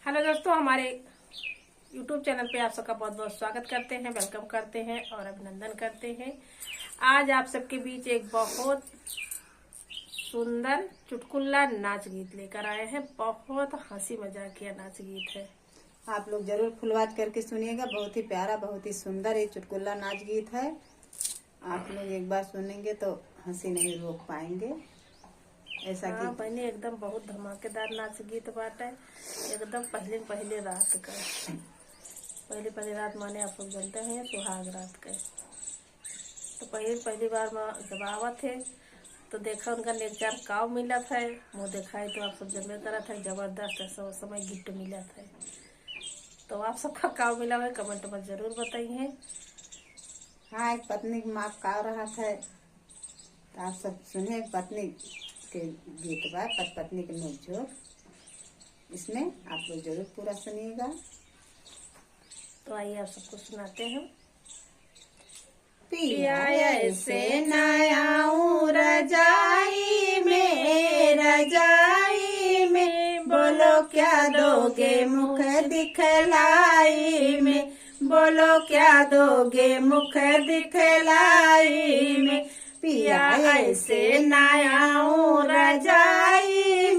Hello दोस्तों, हमारे YouTube channel पे आप सबका बहुत बहुत स्वागत करते हैं, वेलकम करते हैं और अभिनंदन करते हैं। आज आप सबके बीच एक बहुत सुंदर चुटकुला नाच गीत लेकर आए हैं। बहुत हंसी मजाकिया नाच गीत है। आप लोग जरूर फुलवात करके सुनिएगा। बहुत ही प्यारा, बहुत ही सुंदर ये चुटकुला नाच गीत है। आप लोग एक बार सुनेंगे तो हंसी नहीं रोक पाएंगे। ऐसा हाँ कि बहनी, एकदम बहुत धमाकेदार नाच गीत बाटे। एकदम पहले रात का, पहली रात माने आप लोग जानते हैं सुहाग रात का। तो पहली बार जब आवत है तो देखा उनका नेचार काव मिला था। मुँह दिखाई तो आप सब जन्मे करा था, जबरदस्त ऐसा उस समय गिफ्ट मिला था। तो आप सबका काव मिला है, कमेंट में जरूर बताइए। हाँ, एक पत्नी की माँ का रहा था, तो आप सब सुने पत्नी के गीत बा, पत्नी के नोकझोंक। इसमें आप लोग जरूर पूरा सुनिएगा। तो आइए आप सबको सुनाते हैं। पिया ऐसे नयाऊं रजाई में बोलो क्या दोगे मुख दिखलाई में, बोलो क्या दोगे मुख दिखलाई में। पिया ऐसे नयाऊं रजाई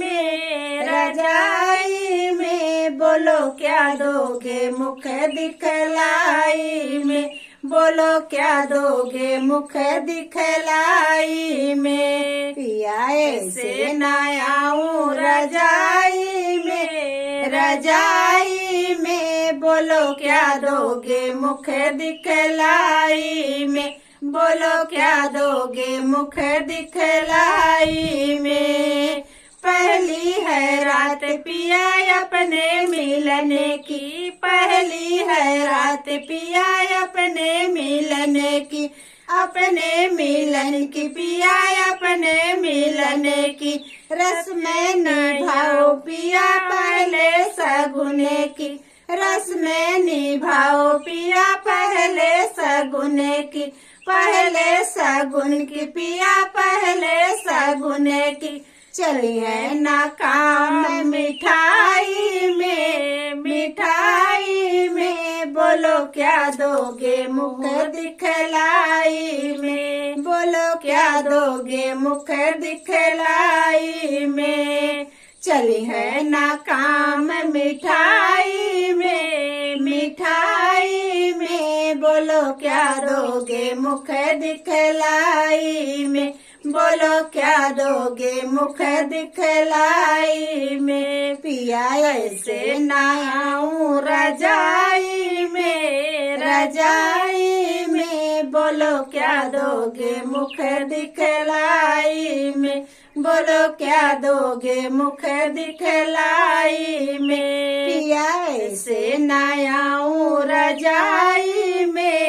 में बोलो क्या दोगे मुख दिखलाई में, बोलो क्या दोगे मुख दिखलाई में। पिया ऐसे नयाऊं रजाई में बोलो क्या दोगे मुख दिखलाई में, बोलो क्या दोगे मुख दिखलाई में। पहली है रात पिया अपने मिलने की, पहली है रात पिया अपने मिलने की, अपने मिलन की पिया अपने मिलने की। रस में निभाओ पिया पहले सगुने की, रस में निभाओ पिया पहले सगुने की, पहले सगुन की पिया पहले सगुने की। चली है नाकाम मिठाई में बोलो क्या दोगे मुख दिखलाई में, बोलो क्या दोगे मुख दिखलाई में। चली है नाकाम मिठाई में बोलो क्या दोगे मुख दिखलाई में, बोलो क्या दोगे मुख दिखलाई में। पिया ऐसे नयाऊं रजाई में बोलो क्या दोगे मुख दिखलाई में, बोलो क्या दोगे मुख दिखलाई में। पिया ऐसे नयाऊं रजाई में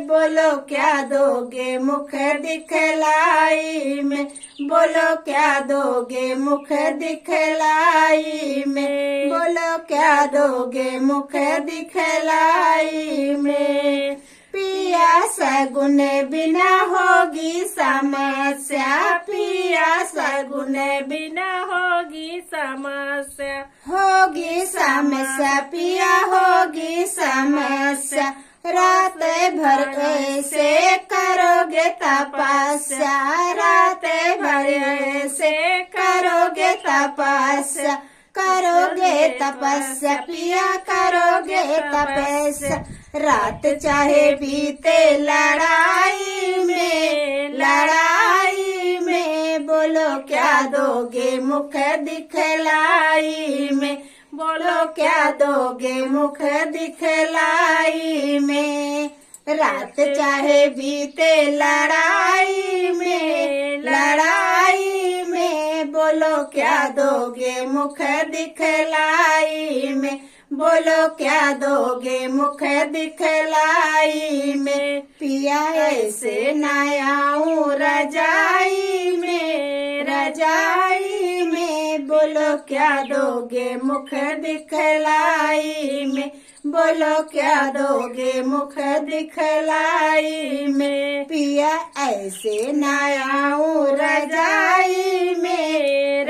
बोलो क्या दोगे मुख दिखलाई में, बोलो क्या दोगे मुख दिखलाई में, बोलो क्या दोगे मुख दिखलाई में। पिया सगुन बिना होगी समस्या, पिया सगुन बिना होगी समस्या, होगी समस्या पिया होगी समस्या। रात भर ऐसे करोगे तपस्या, रात भर ऐसे करोगे तपस्या, करोगे तपस्या पिया करोगे तपस्या। रात चाहे बीते लड़ाई में बोलो क्या दोगे मुख दिखलाई में, बोलो क्या दोगे मुख दिखलाई में। रात चाहे बीते लड़ाई में बोलो क्या दोगे मुख दिखलाई में, बोलो क्या दोगे मुख दिखलाई में। पिया ऐसे नयाऊं रजाई में बोलो क्या दोगे मुख दिखलाई में, बोलो क्या दोगे मुख दिखलाई में। पिया ऐसे नयाऊं रजाई में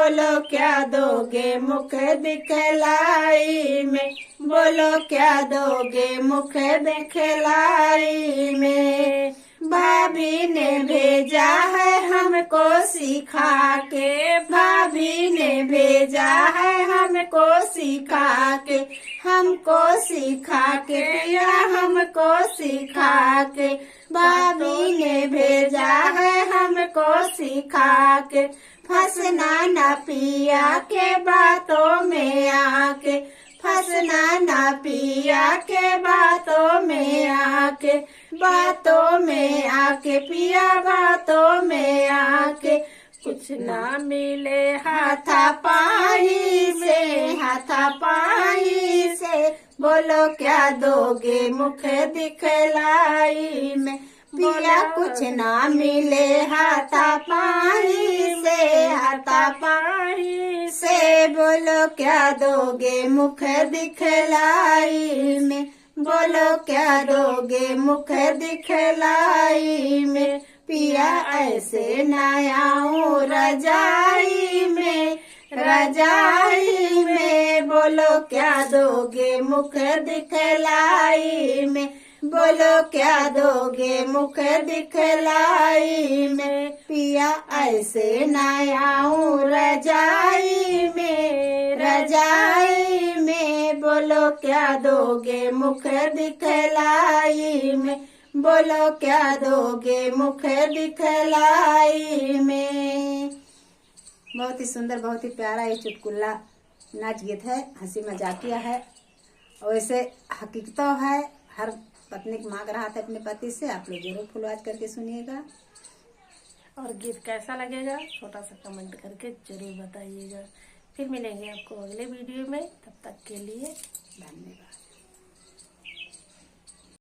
बोलो क्या दोगे मुख दिखलाई में, बोलो क्या दोगे मुख दिखलाई में। भाभी ने भेजा है हमको सिखा के, भाभी ने भेजा है हमको सिखा के, हमको सिखा के पिया हमको सिखा के। भाभी ने भेजा है हमको सिखा के, फंसना न पिया के बातों में आके, फंसना न पिया के बातों में आके, बातों में आके पिया बातों में आके। कुछ ना मिले हाथापाई से, हाथापाई से, बोलो क्या दोगे मुख दिखलाई में। पिया कुछ ना मिले हाथापाई से, हाथापाई से, बोलो क्या दोगे मुख दिखलाई में, बोलो क्या दोगे मुख दिखलाई में। पिया ऐसे न आऊं रजाई में, रजाई में, बोलो क्या दोगे मुख दिखलाई में, बोलो क्या दोगे मुख दिखलाई में। पिया ऐसे न आऊं रजाई में, रजाई में, बोलो क्या दोगे मुख दिखलाई में, बोलो क्या दोगे मुख दिखलाई में। बहुत ही सुंदर, बहुत ही प्यारा ये चुटकुला नाच गीत है, हंसी मजाकिया है और ऐसे हकीकतों है। हर पत्नी मांग रहा था अपने पति से। आप लोग जरूर फुल वॉच करके सुनिएगा और गीत कैसा लगेगा छोटा सा कमेंट करके जरूर बताइएगा। फिर मिलेंगे आपको अगले वीडियो में, तब तक के लिए धन्यवाद।